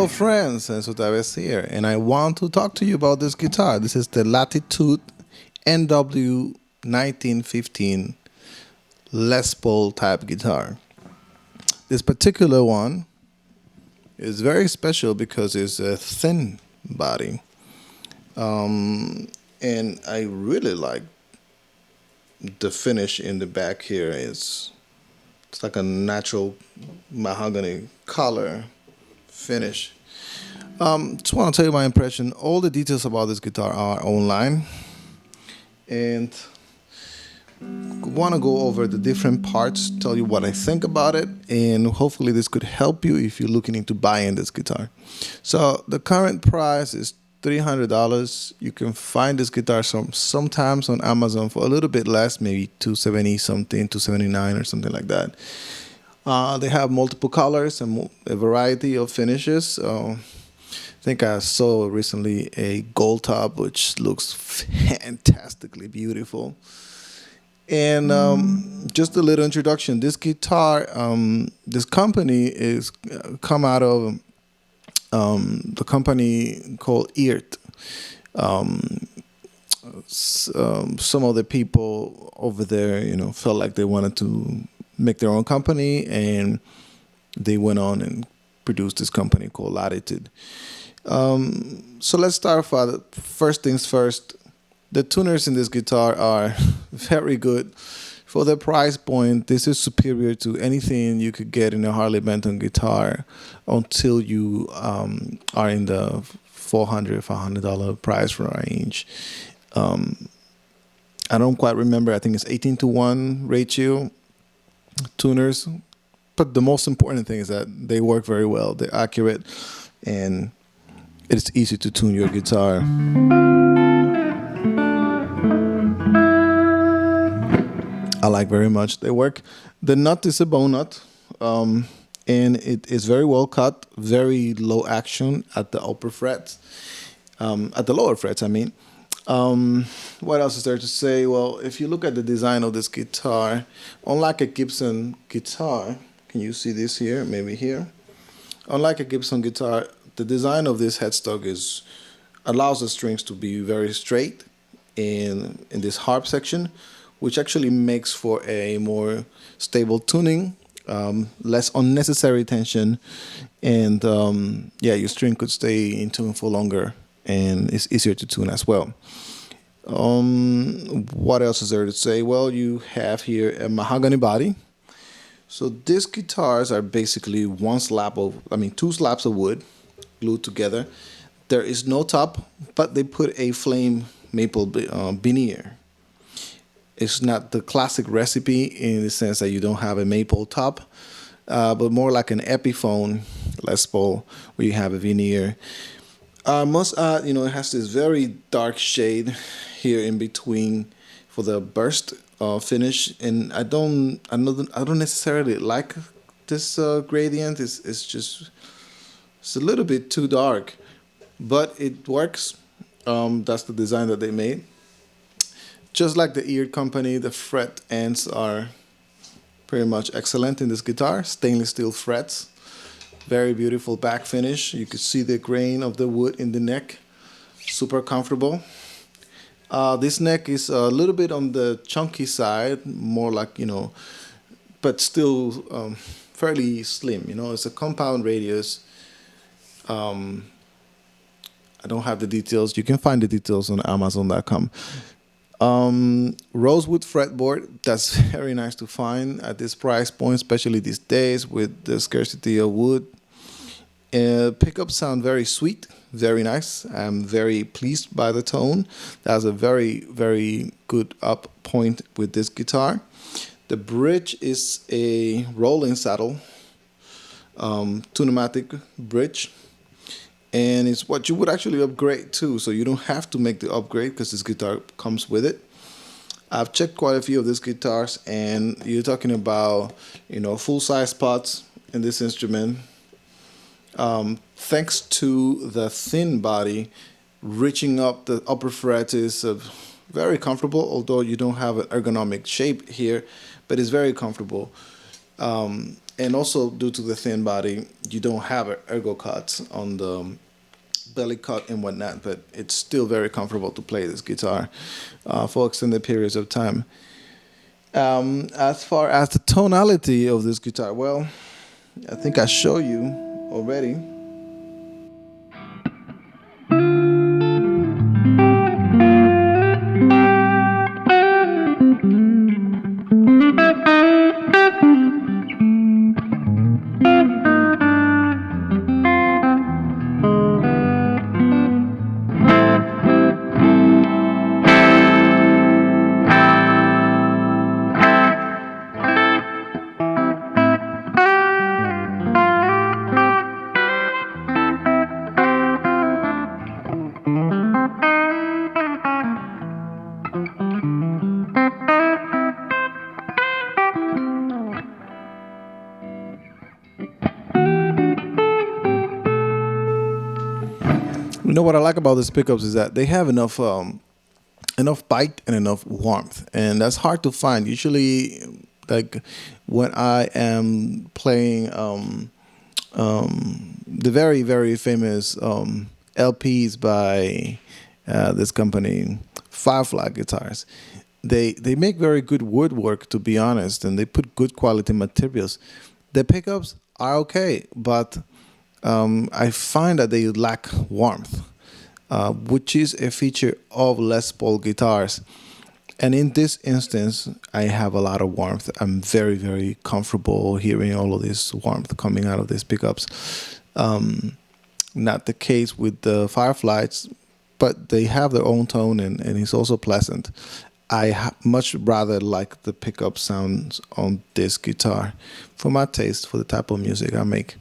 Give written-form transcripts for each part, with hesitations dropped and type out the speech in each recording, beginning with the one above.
Hello friends, Enzo Taves here, and I want to talk to you about this guitar. This is the Latitude NW-1915 Les Paul type guitar. This particular one is very special because it's a thin body, and I really like the finish in the back here. It's like a natural mahogany color finish. Just want to tell you my impression. All the details about this guitar are online, and want to go over the different parts, tell you what I think about it, and hopefully this could help you if you're looking into buying this guitar. So the current price is $300. You can find this guitar sometimes on Amazon for a little bit less, maybe 270 something, 279 or something like that. They have multiple colors and a variety of finishes. I think I saw recently a gold top, which looks fantastically beautiful. And just a little introduction. This guitar, this company is come out of the company called Eert. Some of the people over there, felt like they wanted to make their own company, and they went on and produced this company called Latitude. So let's start with first things first. The tuners in this guitar are very good. For the price point, this is superior to anything you could get in a Harley Benton guitar until you are in the $400 price range. I don't quite remember. I think it's 18-to-1 ratio tuners. But the most important thing is that they work very well. They're accurate, and it's easy to tune your guitar. I like very much. They work. The nut is a bone nut, and it is very well cut, very low action at the upper frets, at the lower frets, I mean. What else is there to say? Well, if you look at the design of this guitar, unlike a Gibson guitar, can you see this here? Maybe here. Unlike a Gibson guitar, the design of this headstock allows the strings to be very straight in this harp section, which actually makes for a more stable tuning, less unnecessary tension, and your string could stay in tune for longer, and it's easier to tune as well. What else is there to say? Well, you have here a mahogany body. So these guitars are basically two slabs of wood glued together. There is no top, but they put a flame maple veneer. It's not the classic recipe in the sense that you don't have a maple top, but more like an Epiphone Les Paul where you have a veneer. Must add, it has this very dark shade here in between for the burst finish, and I don't necessarily like this gradient. It's a little bit too dark, but it works. That's the design that they made. Just like the Ear company, the fret ends are pretty much excellent in this guitar. Stainless steel frets. Very beautiful back finish. You could see the grain of the wood in the neck. Super comfortable. This neck is a little bit on the chunky side, more like, but still fairly slim. It's a compound radius. I don't have the details. You can find the details on Amazon.com. Rosewood fretboard, that's very nice to find at this price point, especially these days with the scarcity of wood. Pickups sound very sweet, very nice. I'm very pleased by the tone. That's a very, very good up point with this guitar. The bridge is a rolling saddle, tunematic bridge. And it's what you would actually upgrade to, so you don't have to make the upgrade because this guitar comes with it. I've checked quite a few of these guitars, and you're talking about, full-size pots in this instrument. Thanks to the thin body, reaching up the upper fret is very comfortable, although you don't have an ergonomic shape here, but it's very comfortable. And also due to the thin body, you don't have ergo cuts on the belly cut and whatnot, but it's still very comfortable to play this guitar for extended periods of time. As far as the tonality of this guitar, well, I think I show you already. You know what I like about these pickups is that they have enough bite and enough warmth, and that's hard to find. Usually, like when I am playing the very famous LPs by this company, Firefly Guitars. They make very good woodwork, to be honest, and they put good quality materials. The pickups are okay, but I find that they lack warmth, which is a feature of Les Paul guitars. And in this instance, I have a lot of warmth. I'm very comfortable hearing all of this warmth coming out of these pickups. Not the case with the Fireflies, but they have their own tone, and it's also pleasant. Much rather like the pickup sounds on this guitar for my taste, for the type of music I make.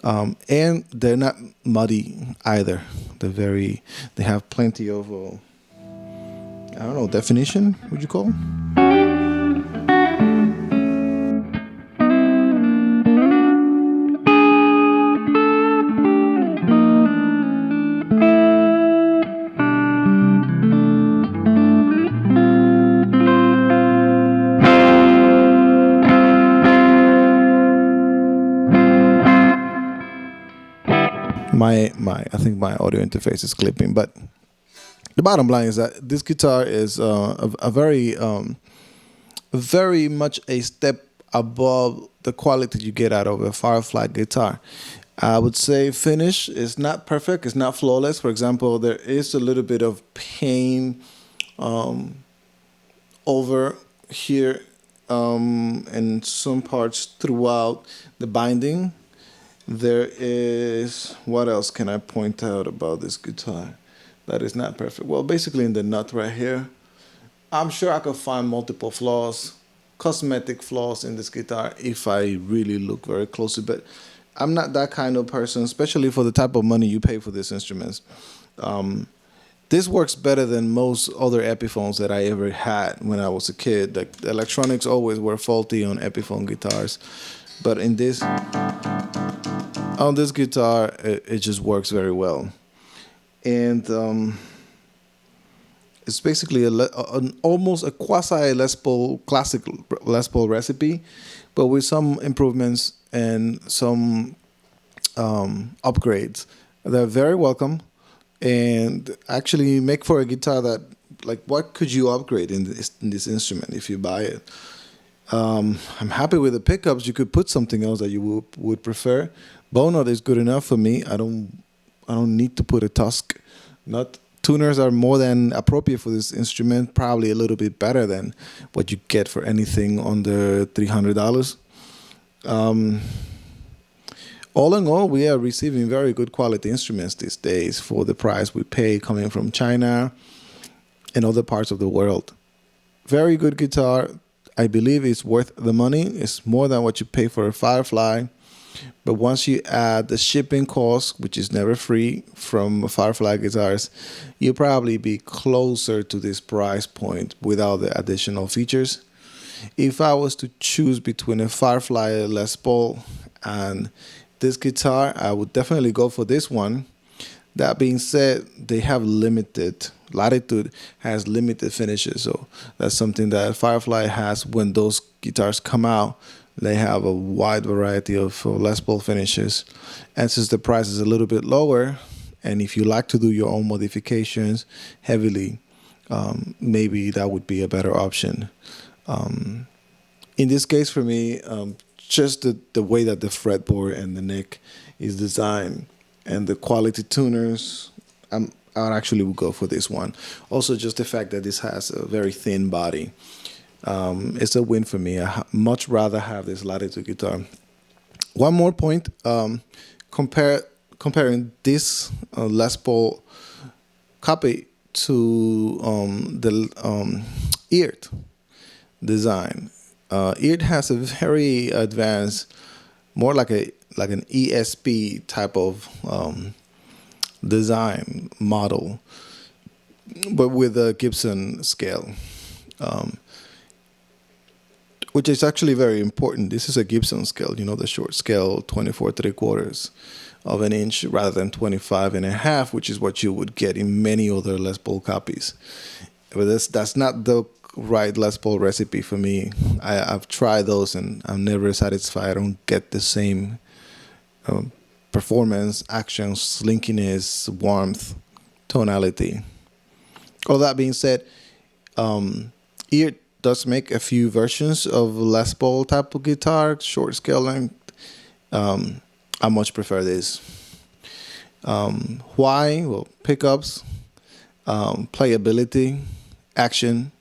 And they're not muddy either. They have plenty of, I don't know, definition, would you call? I think my audio interface is clipping, but the bottom line is that this guitar is a very much a step above the quality you get out of a Firefly guitar. I would say finish is not perfect, it's not flawless. For example, there is a little bit of pain over here and some parts throughout the binding. There is, what else can I point out about this guitar that is not perfect? Well, basically in the nut right here, I'm sure I could find multiple flaws, cosmetic flaws in this guitar if I really look very closely, but I'm not that kind of person, especially for the type of money you pay for these instruments. This works better than most other Epiphones that I ever had when I was a kid. Like, the electronics always were faulty on Epiphone guitars, but on this guitar, it just works very well. And it's basically almost a quasi Les Paul, classic Les Paul recipe, but with some improvements and some upgrades. They're very welcome and actually make for a guitar that, like, what could you upgrade in this instrument if you buy it? I'm happy with the pickups. You could put something else that you would prefer. Bonut is good enough for me. I don't need to put a Tusk. Tuners are more than appropriate for this instrument. Probably a little bit better than what you get for anything under $300. All in all, we are receiving very good quality instruments these days for the price we pay, coming from China and other parts of the world. Very good guitar. I believe it's worth the money. It's more than what you pay for a Firefly. But once you add the shipping cost, which is never free from Firefly guitars, you'll probably be closer to this price point without the additional features. If I was to choose between a Firefly Les Paul and this guitar, I would definitely go for this one. That being said, they have Latitude has limited finishes, so that's something that Firefly has when those guitars come out. They have a wide variety of Les Paul finishes. And since the price is a little bit lower, and if you like to do your own modifications heavily, maybe that would be a better option. In this case, for me, just the way that the fretboard and the neck is designed and the quality tuners, I actually would go for this one. Also, just the fact that this has a very thin body. It's a win for me. Much rather have this Latitude guitar. One more point: comparing this Les Paul copy to the Eared design. Eared has a very advanced, more like an ESP type of design model, but with a Gibson scale. Which is actually very important. This is a Gibson scale, the short scale, 24 3/4 of an inch rather than 25 1/2, which is what you would get in many other Les Paul copies. But that's not the right Les Paul recipe for me. I've tried those and I'm never satisfied. I don't get the same performance, action, slinkiness, warmth, tonality. All that being said, Ear does make a few versions of Les Paul type of guitar, short scale length. I much prefer this. Why? Well, pickups, playability, action.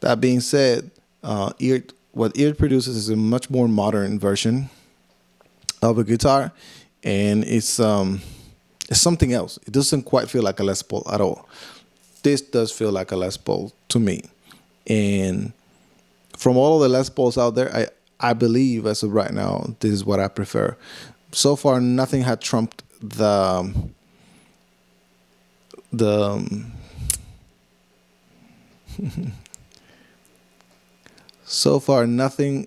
That being said, what Ear produces is a much more modern version of a guitar, and it's something else. It doesn't quite feel like a Les Paul at all. This does feel like a Les Paul to me. And from all of the Les Pauls out there, I believe as of right now, this is what I prefer. So far, nothing had trumped so far nothing.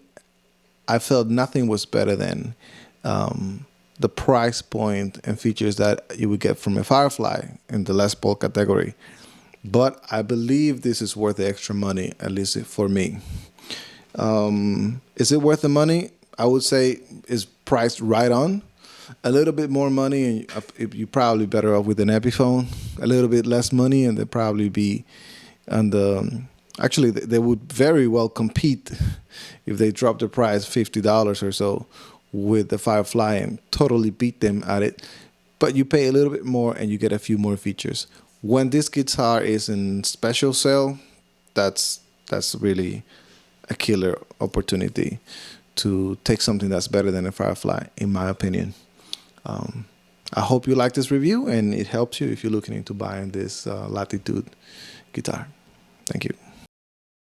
I felt nothing was better than the price point and features that you would get from a Firefly in the Les Paul category. But I believe this is worth the extra money, at least for me. Is it worth the money? I would say it's priced right on. A little bit more money, and you're probably better off with an Epiphone. A little bit less money, and they'd probably be on the. Actually, they would very well compete if they dropped the price $50 or so with the Firefly and totally beat them at it. But you pay a little bit more, and you get a few more features. When this guitar is in special sale, that's really a killer opportunity to take something that's better than a Firefly, in my opinion. I hope you like this review and it helps you if you're looking into buying this Latitude guitar. Thank you.